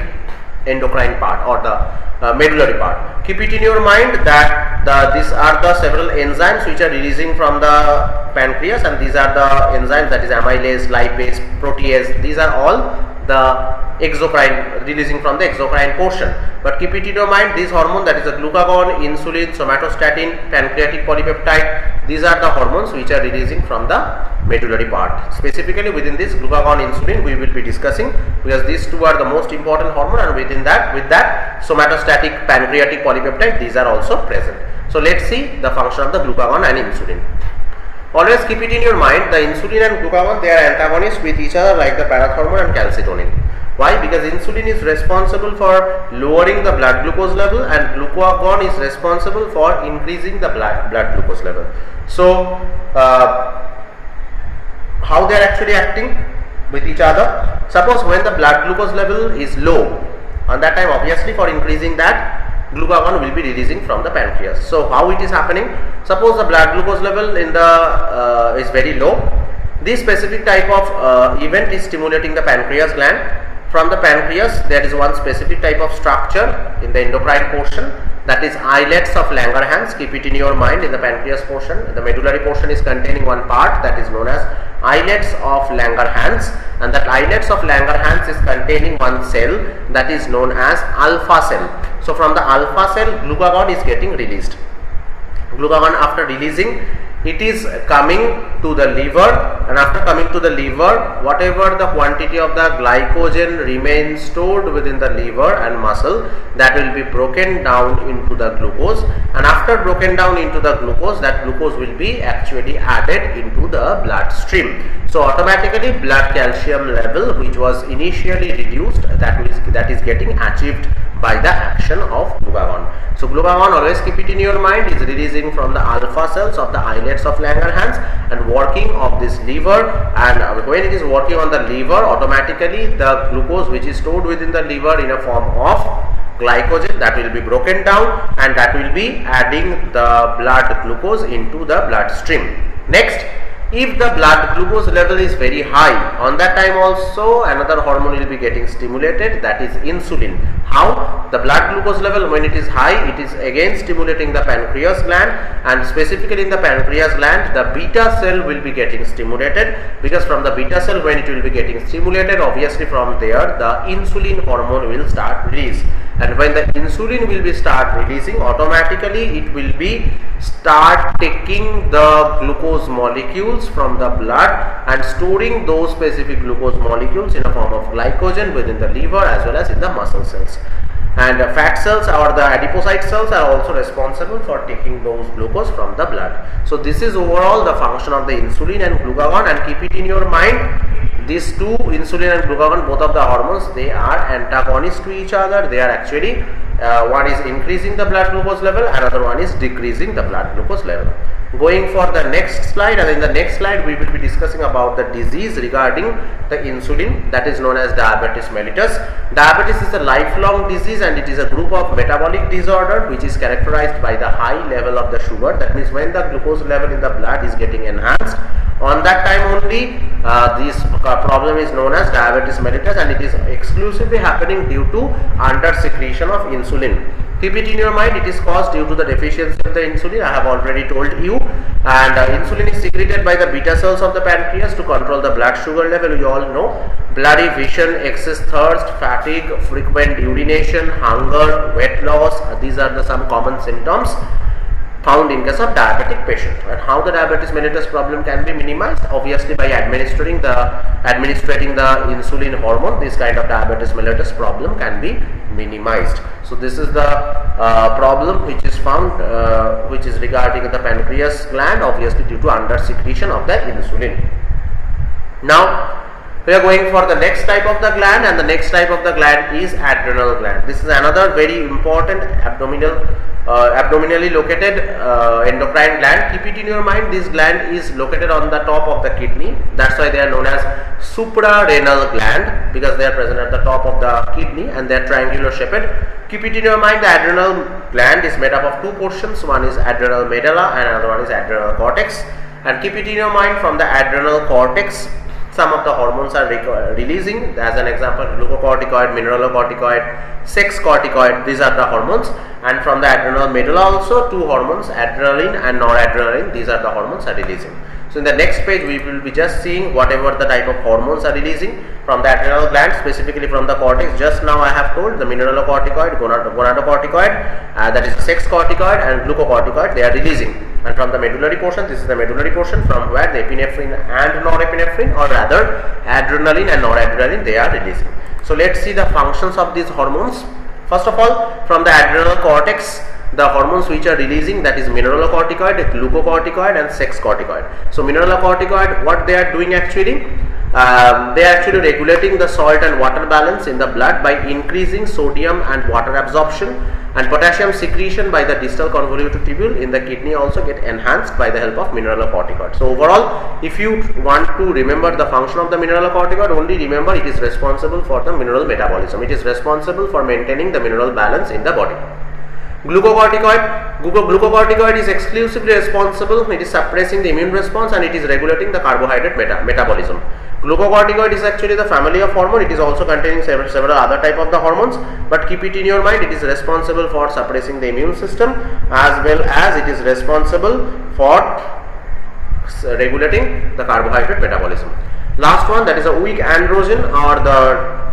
endocrine part or the medullary part. Keep it in your mind that these are the several enzymes which are releasing from the pancreas, and these are the enzymes, that is amylase, lipase, protease. These are all the exocrine, releasing from the exocrine portion. But keep it in your mind, these hormones, that is the glucagon, insulin, somatostatin, pancreatic polypeptide, these are the hormones which are releasing from the medullary part. Specifically within this glucagon, insulin we will be discussing, because these two are the most important hormone, and within that, with that somatostatic, pancreatic polypeptide, these are also present. So let's see the function of the glucagon and insulin. Always keep it in your mind, the insulin and glucagon, they are antagonists with each other like the parathormone and calcitonin. Why? Because insulin is responsible for lowering the blood glucose level, and glucagon is responsible for increasing the blood glucose level. So how they are actually acting with each other? Suppose when the blood glucose level is low, on that time obviously for increasing that, glucagon will be releasing from the pancreas. So how it is happening? Suppose the blood glucose level in the is very low. This specific type of event is stimulating the pancreas gland. From the pancreas there is one specific type of structure in the endocrine portion, that is islets of Langerhans. Keep it in your mind, in the pancreas portion, the medullary portion is containing one part that is known as islets of Langerhans, and that islets of Langerhans is containing one cell that is known as alpha cell. So from the alpha cell, glucagon is getting released. Glucagon, after releasing, it is coming to the liver, and after coming to the liver, whatever the quantity of the glycogen remains stored within the liver and muscle, that will be broken down into the glucose, and after broken down into the glucose, that glucose will be actually added into the bloodstream. So automatically blood calcium level, which was initially reduced, that is getting achieved by the action of glucagon. So glucagon, always keep it in your mind, is releasing from the alpha cells of the islets of Langerhans and working of this liver, and when it is working on the liver, automatically the glucose which is stored within the liver in a form of glycogen, that will be broken down, and that will be adding the blood glucose into the bloodstream. Next, if the blood glucose level is very high, on that time also another hormone will be getting stimulated, that is insulin. How? The blood glucose level, when it is high, it is again stimulating the pancreas gland, and specifically in the pancreas gland, the beta cell will be getting stimulated, because from the beta cell, when it will be getting stimulated, obviously from there the insulin hormone will start release, and when the insulin will be start releasing, automatically it will be start taking the glucose molecules from the blood and storing those specific glucose molecules in a form of glycogen within the liver as well as in the muscle cells. And fat cells or the adipocyte cells are also responsible for taking those glucose from the blood. So this is overall the function of the insulin and glucagon, and keep it in your mind, these two, insulin and glucagon, both of the hormones, they are antagonists to each other. They are actually one is increasing the blood glucose level, another one is decreasing the blood glucose level. Going for the next slide, and in the next slide we will be discussing about the disease regarding the insulin, that is known as diabetes mellitus. Diabetes is a lifelong disease, and it is a group of metabolic disorder which is characterized by the high level of the sugar. That means when the glucose level in the blood is getting enhanced, on that time only this problem is known as diabetes mellitus, and it is exclusively happening due to under secretion of insulin. Keep it in your mind, it is caused due to the deficiency of the insulin. I have already told you, and insulin is secreted by the beta cells of the pancreas to control the blood sugar level. You all know, blurry vision, excess thirst, fatigue, frequent urination, hunger, weight loss, these are the some common symptoms found in case of diabetic patient. And how the diabetes mellitus problem can be minimized? Obviously by administrating the insulin hormone, this kind of diabetes mellitus problem can be minimized. So this is the problem which is found, which is regarding the pancreas gland, obviously due to under secretion of the insulin. Now we are going for the next type of the gland, and the next type of the gland is adrenal gland. This is another very important abdominal abdominally located endocrine gland. Keep it in your mind, this gland is located on the top of the kidney. That's why they are known as suprarenal gland, because they are present at the top of the kidney and they are triangular shaped. Keep it in your mind, the adrenal gland is made up of two portions. One is adrenal medulla and another one is adrenal cortex. And keep it in your mind, from the adrenal cortex some of the hormones are releasing. As an example, glucocorticoid, mineralocorticoid, sex corticoid, these are the hormones. And from the adrenal medulla also two hormones, adrenaline and noradrenaline, these are the hormones are releasing. So in the next page we will be just seeing whatever the type of hormones are releasing from the adrenal gland, specifically from the cortex. Just now I have told the mineralocorticoid, gonadocorticoid, that is the sex corticoid, and glucocorticoid, they are releasing. And from the medullary portion, this is the medullary portion from where the epinephrine and norepinephrine, or rather adrenaline and noradrenaline, they are releasing. So let's see the functions of these hormones. First of all, from the adrenal cortex, the hormones which are releasing, that is mineralocorticoid, glucocorticoid and sex corticoid. So mineralocorticoid, what they are doing actually, they are actually regulating the salt and water balance in the blood by increasing sodium and water absorption, and potassium secretion by the distal convoluted tubule in the kidney also get enhanced by the help of mineralocorticoid. So overall, if you want to remember the function of the mineralocorticoid, only remember it is responsible for the mineral metabolism. It is responsible for maintaining the mineral balance in the body. Glucocorticoid is exclusively responsible, it is suppressing the immune response and it is regulating the carbohydrate metabolism. Glucocorticoid is actually the family of hormone. It is also containing several other type of the hormones, but keep it in your mind, it is responsible for suppressing the immune system as well as it is responsible for regulating the carbohydrate metabolism. Last one, that is a weak androgen or the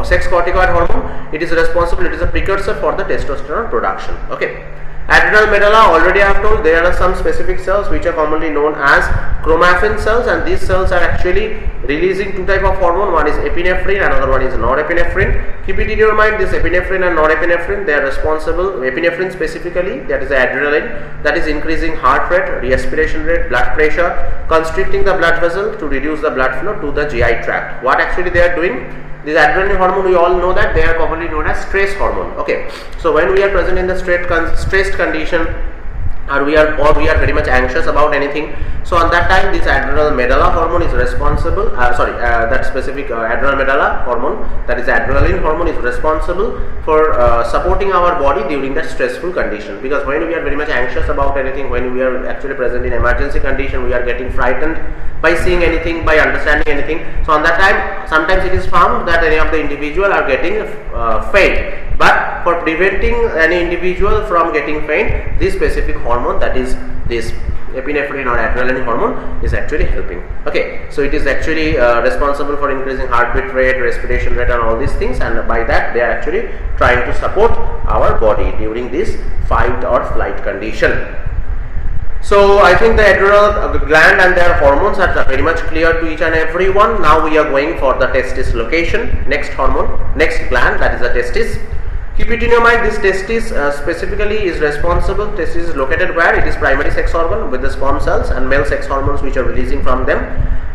sex corticoid hormone. It is responsible, it is a precursor for the testosterone production. Okay. Adrenal medulla, already I have told, there are some specific cells which are commonly known as chromaffin cells, and these cells are actually releasing two type of hormone. One is epinephrine, another one is norepinephrine. Keep it in your mind, this epinephrine and norepinephrine, they are responsible. Epinephrine specifically, that is the adrenaline, that is increasing heart rate, respiration rate, blood pressure, constricting the blood vessel to reduce the blood flow to the GI tract. What actually they are doing? This adrenaline hormone, we all know that they are commonly known as stress hormone. Okay, so when we are present in the stressed condition, or we are very much anxious about anything, so on that time this adrenal medulla hormone is responsible, that specific adrenal medulla hormone, that is adrenaline hormone, is responsible for supporting our body during that stressful condition. Because when we are very much anxious about anything, when we are actually present in emergency condition, we are getting frightened by seeing anything, by understanding anything, so on that time sometimes it is found that any of the individual are getting faint. But for preventing any individual from getting faint, this specific hormone, that is this epinephrine or adrenaline hormone, is actually helping. Okay, so it is actually responsible for increasing heartbeat rate, respiration rate and all these things, and by that they are actually trying to support our body during this fight or flight condition. So I think the adrenal gland and their hormones are very much clear to each and every one. Now we are going for the testis location. Next hormone, next gland, that is the testis. Keep it in your mind, this testis specifically is responsible. Testis is located where? It is primary sex organ with the sperm cells and male sex hormones which are releasing from them.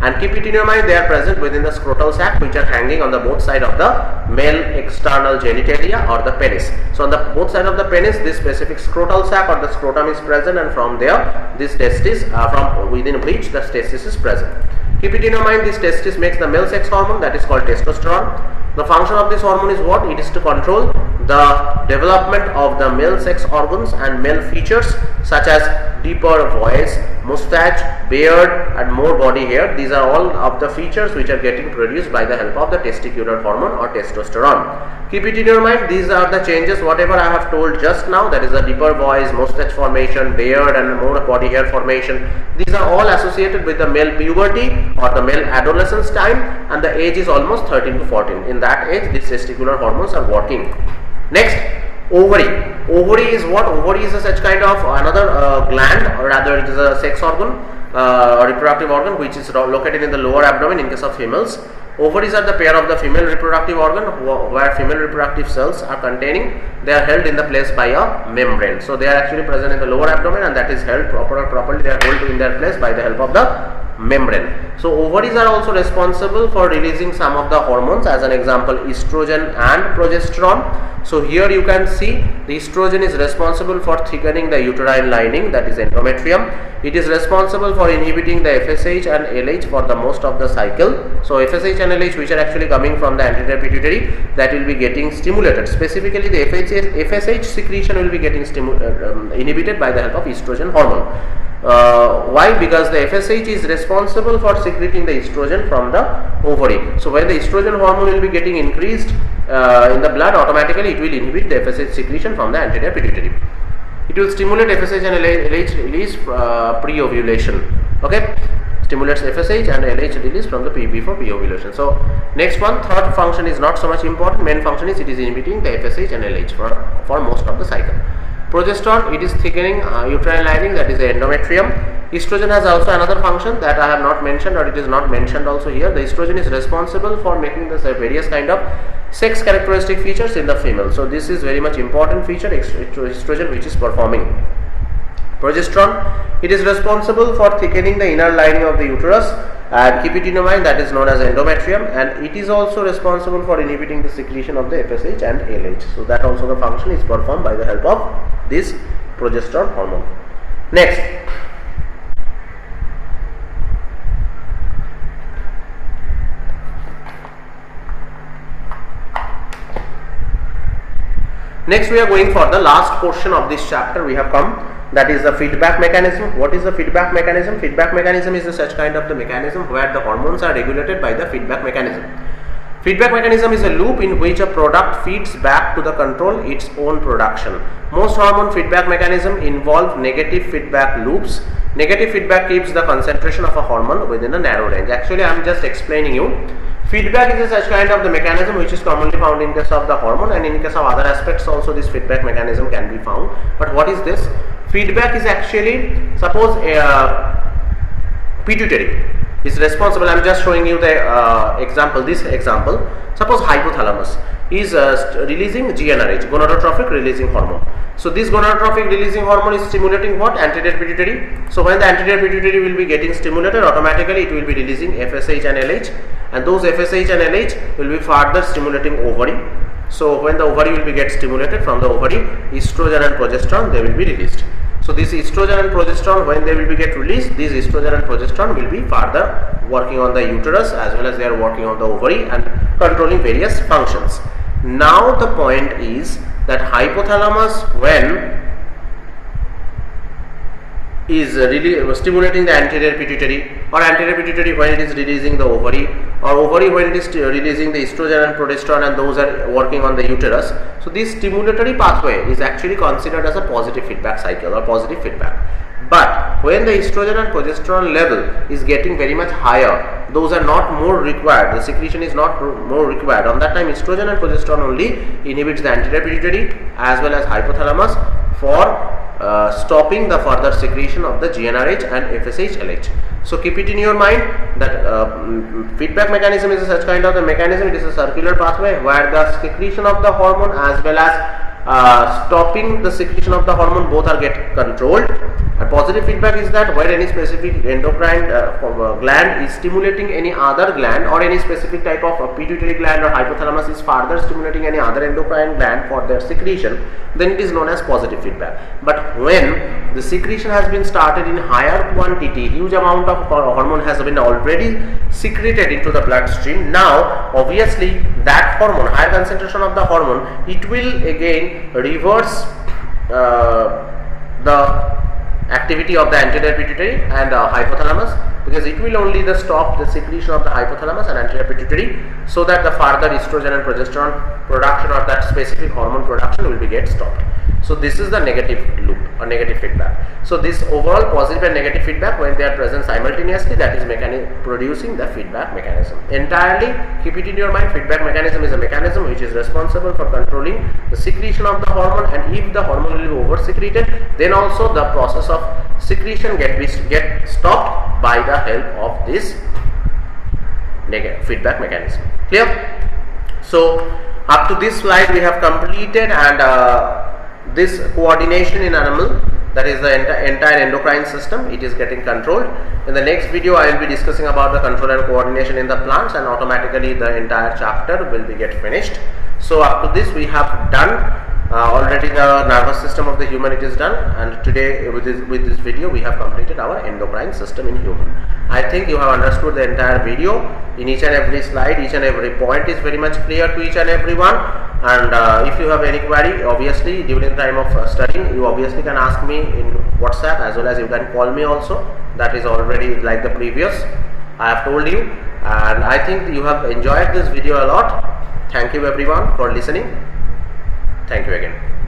And keep it in your mind, they are present within the scrotal sac which are hanging on the both side of the male external genitalia or the penis. So on the both side of the penis, this specific scrotal sac or the scrotum is present, and from there this testis, from within which the testis is present. Keep it in your mind, this testis makes the male sex hormone, that is called testosterone. The function of this hormone is what? It is to control the development of the male sex organs and male features such as deeper voice, mustache, beard and more body hair. These are all of the features which are getting produced by the help of the testicular hormone or testosterone. Keep it in your mind, these are the changes whatever I have told just now, that is the deeper voice, mustache formation, beard and more body hair formation. These are all associated with the male puberty or the male adolescence time, and the age is almost 13 to 14. In that age, these testicular hormones are working. Next, ovary. Ovary is what? Ovary is a such kind of another gland, or rather it is a sex organ or reproductive organ which is located in the lower abdomen in case of females. Ovaries are the pair of the female reproductive organ where female reproductive cells are containing. They are held in the place by a membrane. So they are actually present in the lower abdomen, and that is held properly. They are held in their place by the help of the membrane. So ovaries are also responsible for releasing some of the hormones, as an example estrogen and progesterone. So here you can see the estrogen is responsible for thickening the uterine lining, that is endometrium. It is responsible for inhibiting the FSH and LH for the most of the cycle. So FSH and LH, which are actually coming from the anterior pituitary, that will be getting stimulated. Specifically the FSH secretion will be getting inhibited by the help of estrogen hormone. Why? Because the FSH is responsible for secreting the estrogen from the ovary. So when the estrogen hormone will be getting increased in the blood, automatically it will inhibit the FSH secretion from the anterior pituitary. It will stimulate FSH and LH release pre-ovulation. Okay, stimulates FSH and LH release from the before pre-ovulation. So next one, third function is not so much important. Main function is it is inhibiting the FSH and LH for most of the cycle. Progesterone, it is thickening uterine lining, that is the endometrium. Estrogen has also another function that I have not mentioned, or it is not mentioned also here. The estrogen is responsible for making the various kind of sex characteristic features in the female. So this is very much important feature, estrogen, which is performing. Progesterone, it is responsible for thickening the inner lining of the uterus, and keep it in mind, that is known as endometrium, and it is also responsible for inhibiting the secretion of the FSH and LH. So that also the function is performed by the help of this progesterone hormone. Next, we are going for the last portion of this chapter. We have come, that is the feedback mechanism. What is the feedback mechanism? Feedback mechanism is such kind of the mechanism where the hormones are regulated by the feedback mechanism. Feedback mechanism is a loop in which a product feeds back to the control its own production. Most hormone feedback mechanism involve negative feedback loops. Negative feedback keeps the concentration of a hormone within a narrow range. Actually, I am just explaining you. Feedback is a such kind of the mechanism which is commonly found in case of the hormone, and in case of other aspects also this feedback mechanism can be found. But what is this? Feedback is actually, suppose a pituitary is responsible. I am just showing you the example. This example, suppose hypothalamus is releasing GnRH, gonadotrophic releasing hormone. So this gonadotrophic releasing hormone is stimulating what? Anterior pituitary. So when the anterior pituitary will be getting stimulated, automatically it will be releasing FSH and LH, and those FSH and LH will be further stimulating ovary. So when the ovary will be get stimulated, from the ovary estrogen and progesterone, they will be released. So this estrogen and progesterone, when they will be get released, these estrogen and progesterone will be further working on the uterus as well as they are working on the ovary and controlling various functions. Now the point is that hypothalamus, when is really stimulating the anterior pituitary, or anterior pituitary when it is releasing the ovary, or ovary when it is releasing the estrogen and progesterone, and those are working on the uterus. So this stimulatory pathway is actually considered as a positive feedback cycle or positive feedback. But when the estrogen and progesterone level is getting very much higher, those are not more required, the secretion is not more required. On that time, estrogen and progesterone only inhibits the anterior pituitary as well as hypothalamus for stopping the further secretion of the GnRH and FSH-LH. So keep it in your mind that feedback mechanism is such kind of the mechanism. It is a circular pathway where the secretion of the hormone as well as stopping the secretion of the hormone both are get controlled. And positive feedback is that where any specific endocrine gland is stimulating any other gland, or any specific type of pituitary gland or hypothalamus is further stimulating any other endocrine gland for their secretion, then it is known as positive feedback. But when the secretion has been started in higher quantity, huge amount of hormone has been already secreted into the bloodstream, now obviously that hormone, higher concentration of the hormone, it will again reverse the activity of the anterior pituitary and hypothalamus, because it will only stop the secretion of the hypothalamus and anterior pituitary, so that the further estrogen and progesterone production of that specific hormone production will be get stopped. So this is the negative loop or negative feedback. So this overall positive and negative feedback, when they are present simultaneously, that is producing the feedback mechanism. Entirely keep it in your mind, feedback mechanism is a mechanism which is responsible for controlling the secretion of the hormone, and if the hormone will be over secreted, then also the process of secretion get stopped by the help of this negative feedback mechanism. Clear? So up to this slide we have completed, and this coordination in animal, that is the entire endocrine system, it is getting controlled. In the next video I will be discussing about the control and coordination in the plants, and automatically the entire chapter will be get finished. So up to this we have done already the nervous system of the human, it is done, and today with this video we have completed our endocrine system in human. I think you have understood the entire video. In each and every slide, each and every point is very much clear to each and every one. And if you have any query, obviously during the time of studying, you obviously can ask me in WhatsApp, as well as you can call me also. That is already like the previous I have told you, and I think you have enjoyed this video a lot. Thank you everyone for listening. Thank you again.